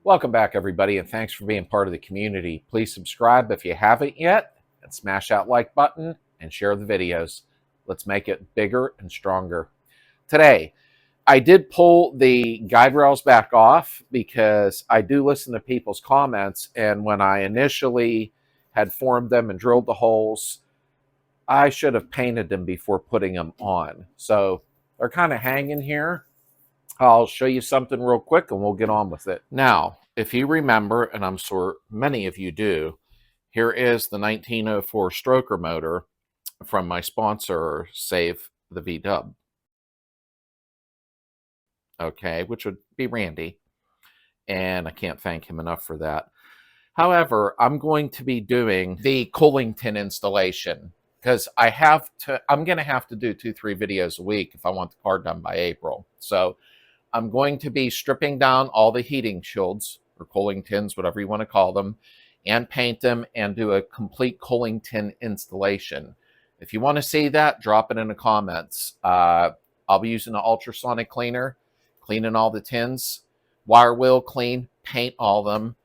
Welcome back, everybody, and thanks for being part of the community. Please subscribe if you haven't yet, and smash that like button and share the videos. Let's make it bigger and stronger. Today, I did pull the guide rails back off because I do listen to people's comments, and when I initially had formed them and drilled the holes, I should have painted them before putting them on. So they're kind of hanging here. I'll show you something real quick and we'll get on with it. Now, if you remember, and I'm sure many of you do, here is the 1904 stroker motor from my sponsor, Save the VW. Okay, which would be Randy. And I can't thank him enough for that. However, I'm going to be doing the cooling tin installation because I'm going to have to do 2-3 videos a week if I want the car done by April. So I'm going to be stripping down all the heating shields or cooling tins, whatever you want to call them, and paint them and do a complete cooling tin installation. If you want to see that, drop it in the comments. I'll be using an ultrasonic cleaner, cleaning all the tins, wire wheel clean, paint all of them,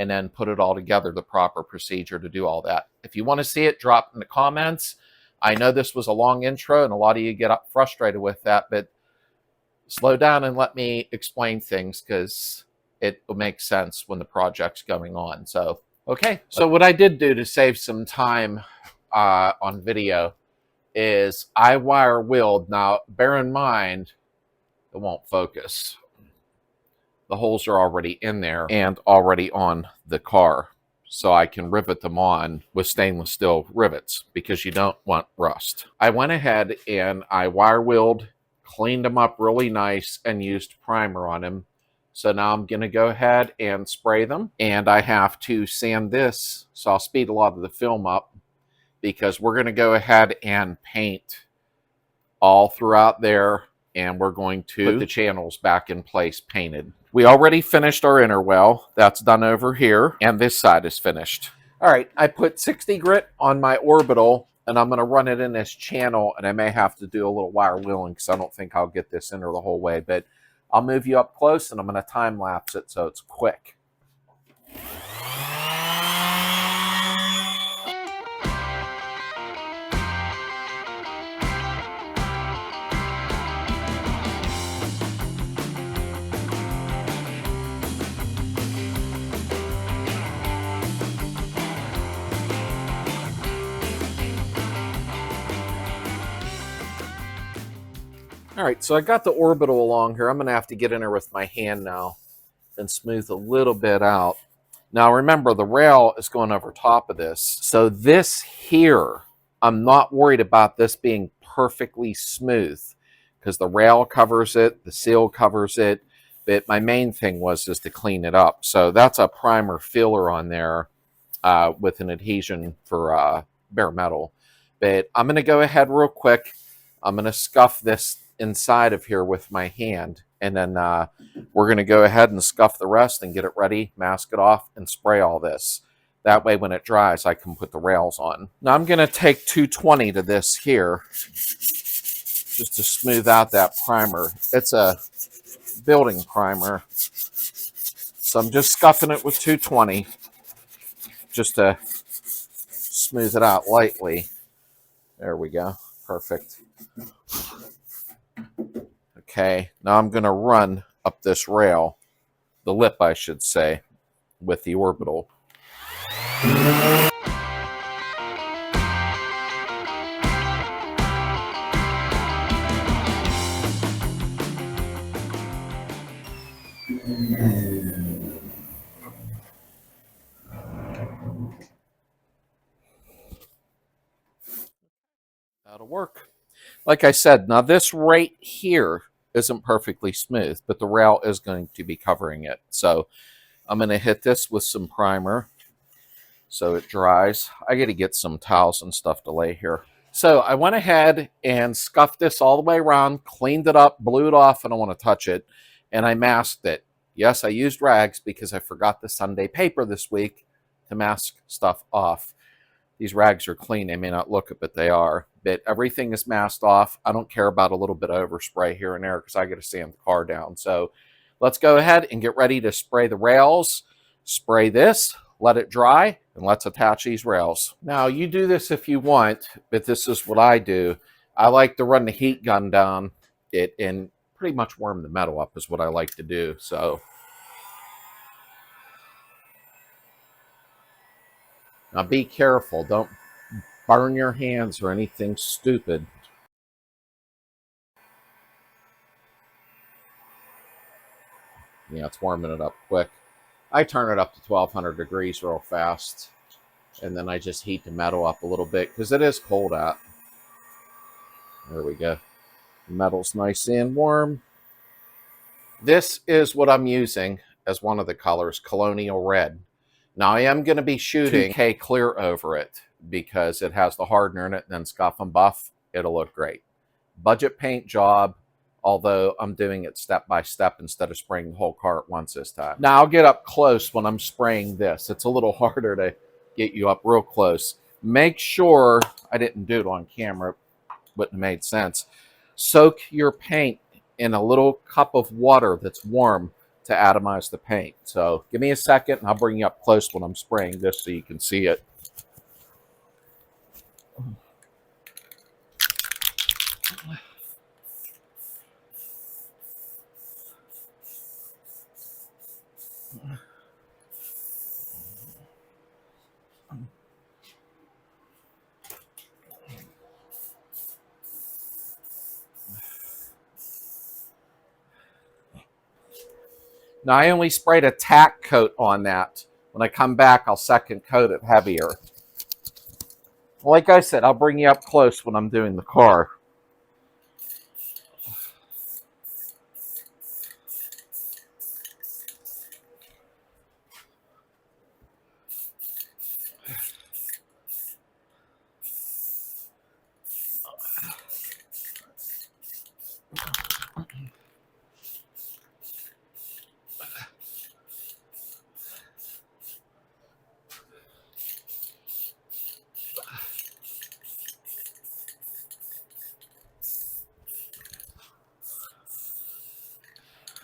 and then put it all together, the proper procedure to do all that. If you want to see it, drop in the comments. I know this was a long intro and a lot of you get frustrated with that, but slow down and let me explain things because it will make sense when the project's going on. So, okay. So what I did do to save some time on video is I wire wheeled. Now, bear in mind, it won't focus. The holes are already in there and already on the car. So I can rivet them on with stainless steel rivets because you don't want rust. I went ahead and I wire wheeled, cleaned them up really nice, and used primer on them. So now I'm going to go ahead and spray them. And I have to sand this, so I'll speed a lot of the film up because we're going to go ahead and paint all throughout there. And we're going to put the channels back in place painted. We already finished our inner well. That's done over here. And this side is finished. All right, I put 60 grit on my orbital, and I'm going to run it in this channel, and I may have to do a little wire wheeling because I don't think I'll get this inner the whole way, but I'll move you up close, and I'm going to time lapse it so it's quick. All right, so I got the orbital along here. I'm going to have to get in there with my hand now and smooth a little bit out. Now, remember, the rail is going over top of this. So this here, I'm not worried about this being perfectly smooth because the rail covers it, the seal covers it. But my main thing was just to clean it up. So that's a primer filler on there with an adhesion for bare metal. But I'm going to go ahead real quick. I'm going to scuff this inside of here with my hand, and then we're going to go ahead and scuff the rest and get it ready, mask it off, and spray all this. That way when it dries I can put the rails on. Now I'm going to take 220 to this here just to smooth out that primer. It's a building primer, so I'm just scuffing it with 220 just to smooth it out lightly. There we go, perfect. Okay, now I'm going to run up this rail, the lip I should say, with the orbital. That'll work. Like I said, now this right here isn't perfectly smooth, but the rail is going to be covering it. So I'm going to hit this with some primer so it dries. I got to get some towels and stuff to lay here. So I went ahead and scuffed this all the way around, cleaned it up, blew it off. I don't want to touch it. And I masked it. Yes, I used rags because I forgot the Sunday paper this week to mask stuff off. These rags are clean. They may not look it, but they are. But everything is masked off. I don't care about a little bit of overspray here and there because I got to sand the car down. So Let's go ahead and get ready to spray the rails. Spray this, let it dry, and let's attach these rails. Now, you do this if you want, but this is what I do. I like to run the heat gun down it and pretty much warm the metal up is what I like to do. So now be careful. Don't burn your hands or anything stupid. Yeah, it's warming it up quick. I turn it up to 1200 degrees real fast. And then I just heat the metal up a little bit because it is cold out. There we go. The metal's nice and warm. This is what I'm using as one of the colors, Colonial Red. Now I am going to be shooting 2K clear over it because it has the hardener in it and then scuff and buff. It'll look great. Budget paint job, although I'm doing it step by step instead of spraying the whole car at once this time. Now I'll get up close when I'm spraying this. It's a little harder to get you up real close. Make sure, I didn't do it on camera, wouldn't have made sense. Soak your paint in a little cup of water that's warm to atomize the paint. So give me a second and I'll bring you up close when I'm spraying this so you can see it. Now, I only sprayed a tack coat on that. When I come back, I'll second coat it heavier. Like I said, I'll bring you up close when I'm doing the car.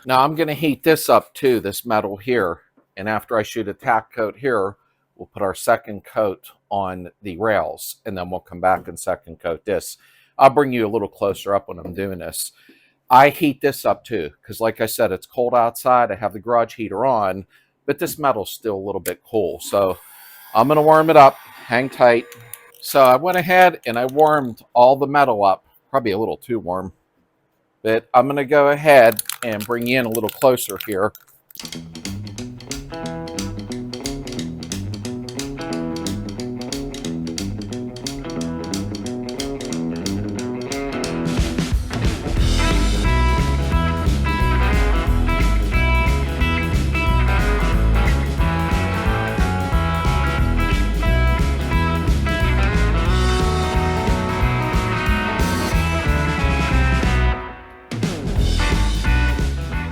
Now I'm going to heat this up too, this metal here. And after I shoot a tack coat here, we'll put our second coat on the rails. And then we'll come back and second coat this. I'll bring you a little closer up when I'm doing this. I heat this up too, because like I said, it's cold outside. I have the garage heater on, but this metal's still a little bit cool. So I'm going to warm it up. Hang tight. So I went ahead and I warmed all the metal up. Probably a little too warm. But I'm going to go ahead and bring you in a little closer here.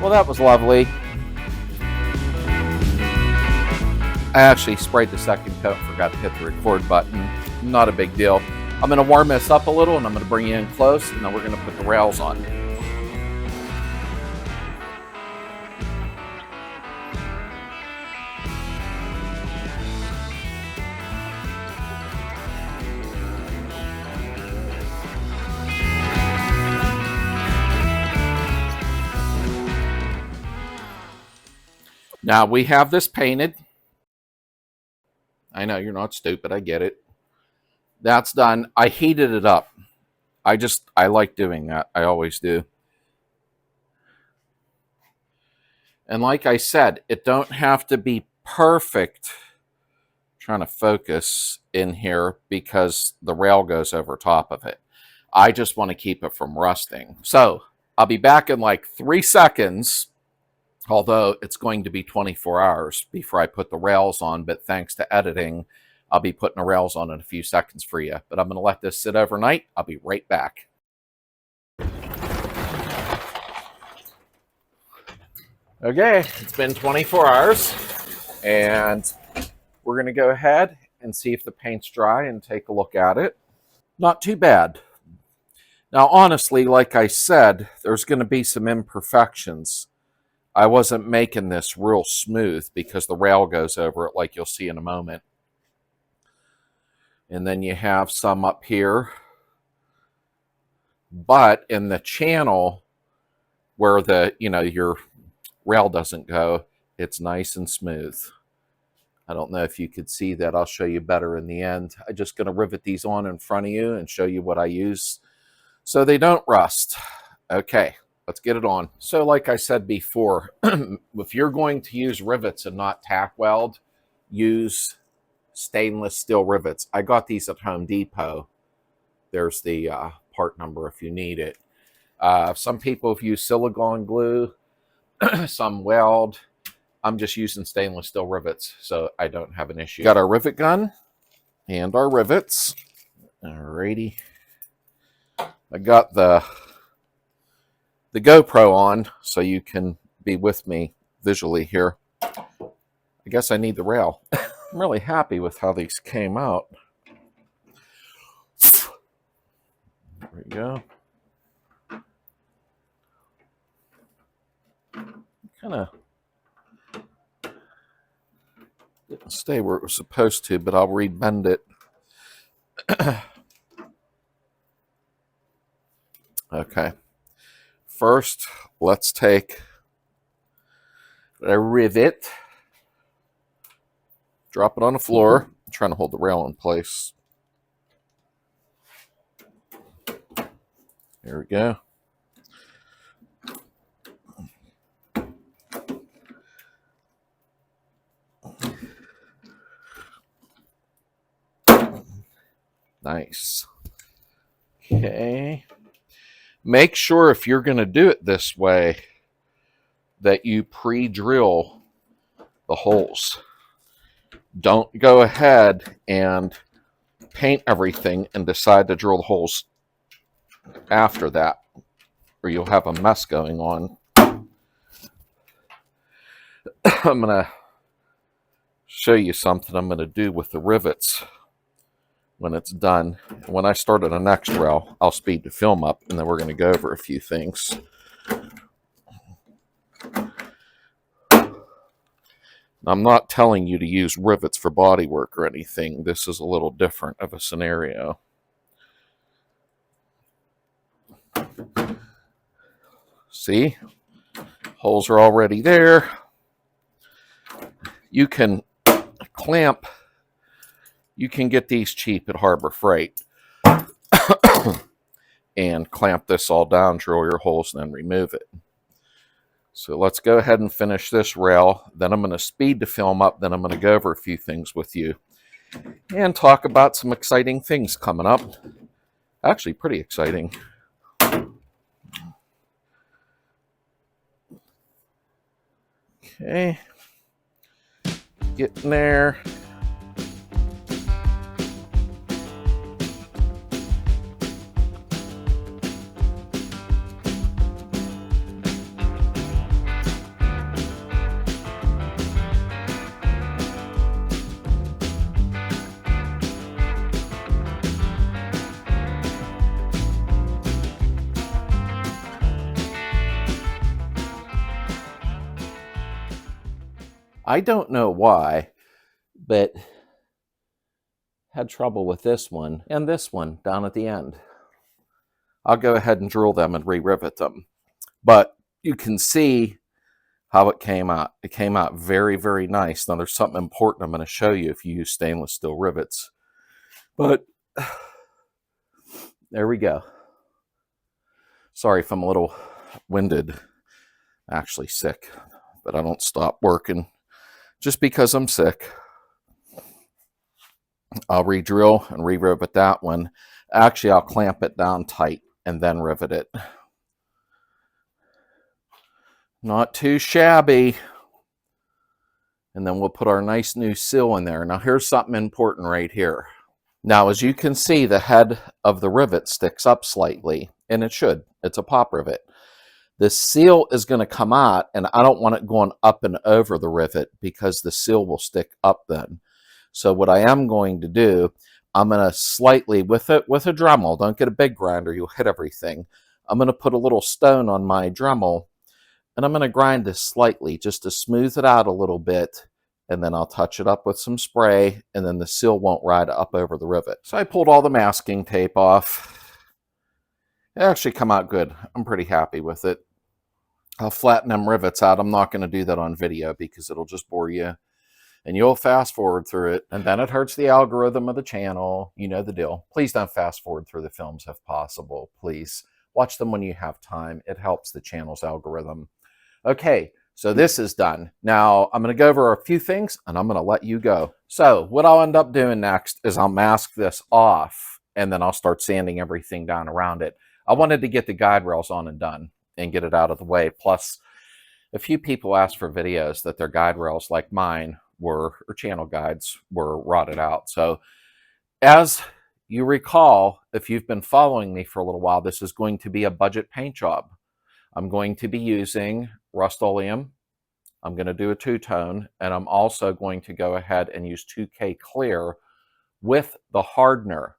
Well, that was lovely. I actually sprayed the second coat and forgot to hit the record button. Not a big deal. I'm going to warm this up a little and I'm going to bring you in close and then we're going to put the rails on. Now we have this painted. I know you're not stupid. I get it. That's done. I heated it up. I like doing that. I always do. And like I said, it don't have to be perfect. I'm trying to focus in here because the rail goes over top of it. I just want to keep it from rusting. So I'll be back in like 3 seconds. Although it's going to be 24 hours before I put the rails on, but thanks to editing, I'll be putting the rails on in a few seconds for you. But I'm going to let this sit overnight. I'll be right back. Okay, it's been 24 hours, and we're going to go ahead and see if the paint's dry and take a look at it. Not too bad. Now, honestly, like I said, there's going to be some imperfections. I wasn't making this real smooth because the rail goes over it, like you'll see in a moment. And then you have some up here. But in the channel where the, your rail doesn't go, it's nice and smooth. I don't know if you could see that. I'll show you better in the end. I'm just going to rivet these on in front of you and show you what I use so they don't rust. Okay, let's get it on. So like I said before, if you're going to use rivets and not tack weld, use stainless steel rivets. I got these at Home Depot. There's the part number if you need it. Some people have used silicone glue, some weld. I'm just using stainless steel rivets, so I don't have an issue. Got our rivet gun and our rivets. Alrighty. I got the GoPro on so you can be with me visually here. I guess I need the rail. I'm really happy with how these came out. There we go. Kind of didn't stay where it was supposed to, but I'll rebend it. Okay. First, let's take a rivet, drop it on the floor. I'm trying to hold the rail in place. There we go. Nice. Okay. Make sure if you're going to do it this way that you pre-drill the holes. Don't go ahead and paint everything and decide to drill the holes after that, or you'll have a mess going on. I'm going to show you something I'm going to do with the rivets when it's done. When I start on the next rail, I'll speed the film up, and then we're going to go over a few things. I'm not telling you to use rivets for body work or anything. This is a little different of a scenario. See? Holes are already there. You can clamp. You can get these cheap at Harbor Freight and clamp this all down, drill your holes, and then remove it. So let's go ahead and finish this rail. Then I'm going to speed the film up. Then I'm going to go over a few things with you and talk about some exciting things coming up. Actually, pretty exciting. Okay. Getting there. I don't know why, but had trouble with this one and this one down at the end. I'll go ahead and drill them and re-rivet them. But you can see how it came out. It came out very, very nice. Now there's something important I'm going to show you if you use stainless steel rivets. But there we go. Sorry if I'm a little winded. Actually sick, but I don't stop working just because I'm sick. I'll re-drill and re-rivet that one. Actually, I'll clamp it down tight and then rivet it. Not too shabby. And then we'll put our nice new seal in there. Now here's something important right here. Now as you can see, the head of the rivet sticks up slightly, and it should. It's a pop rivet. The seal is going to come out, and I don't want it going up and over the rivet because the seal will stick up then. So what I am going to do, I'm going to slightly, with a Dremel, don't get a big grinder, you'll hit everything. I'm going to put a little stone on my Dremel And I'm going to grind this slightly just to smooth it out a little bit. And then I'll touch it up with some spray, and then the seal won't ride up over the rivet. So I pulled all the masking tape off. It actually come out good. I'm pretty happy with it. I'll flatten them rivets out. I'm not going to do that on video because it'll just bore you. And you'll fast forward through it. And then it hurts the algorithm of the channel. You know the deal. Please don't fast forward through the films if possible. Please watch them when you have time. It helps the channel's algorithm. Okay, so this is done. Now I'm going to go over a few things and I'm going to let you go. So what I'll end up doing next is I'll mask this off and then I'll start sanding everything down around it. I wanted to get the guide rails on and done and get it out of the way. Plus, a few people asked for videos that their guide rails like mine were, or channel guides, were rotted out. So as you recall, if you've been following me for a little while, this is going to be a budget paint job. I'm going to be using Rust-Oleum. I'm going to do a two-tone, and I'm also going to go ahead and use 2K clear with the hardener,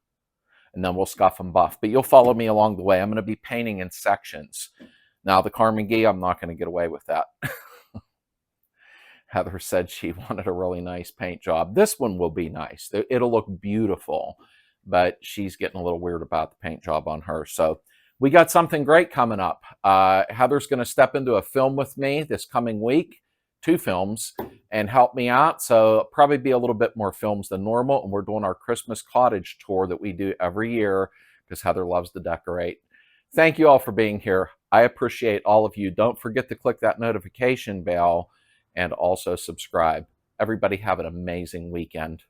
and then we'll scuff and buff. But you'll follow me along the way. I'm going to be painting in sections. Now, the Carmen Gee, I'm not going to get away with that. Heather said she wanted a really nice paint job. This one will be nice. It'll look beautiful, but she's getting a little weird about the paint job on her. So we got something great coming up. Heather's going to step into a film with me this coming week, 2 films, and help me out. So probably be a little bit more films than normal. And we're doing our Christmas cottage tour that we do every year because Heather loves to decorate. Thank you all for being here. I appreciate all of you. Don't forget to click that notification bell and also subscribe. Everybody have an amazing weekend.